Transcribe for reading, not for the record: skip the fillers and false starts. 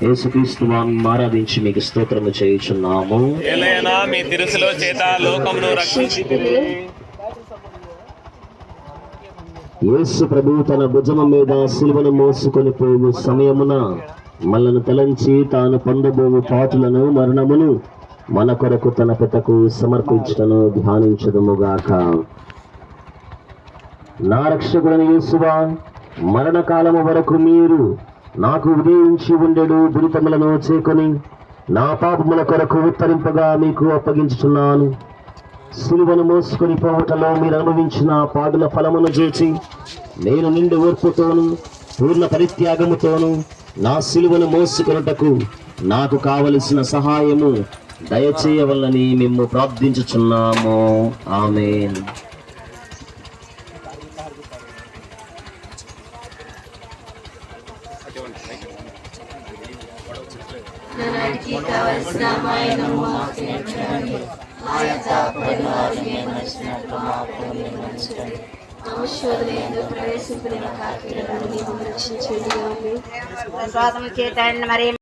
యేసుక్రీస్తు వారిని ఆరాధించి మీకు స్తోత్రము చేయుచున్నాము. ఏలైనా మీ తిరుసులో చేత లోకమును రక్షించితిరి. యేసు ప్రభువు తన భుజము మీద సిలువను మోసుకొని పోవు సమయమున మనలను తలంచి తాను పొందబోవు పాటులను మరణమును మన కొరకు తన పితకు సమర్పించటను ధ్యానించదుముగాక. నా రక్షకుడైన యేసువా, మరణకాలము వరకు మీరు నాకు ఉదయించి ఉండెడు దురితములను చేకొని నా పాపముల కొరకు ఉత్తరింపగా మీకు అప్పగించుచున్నాను. సిలువను మోసుకొని పోవటంలో మీరు అనుభవించిన పాడుల ఫలమును చూచి నేను నిండు ఓర్పుతోను పూర్ణ పరిత్యాగముతోను నా సిలువను మోసుకొనుటకు నాకు కావలసిన సహాయము దయచేయవలనని మేము ప్రార్థించుచున్నాము. ఆమేన్. చేతండి మరి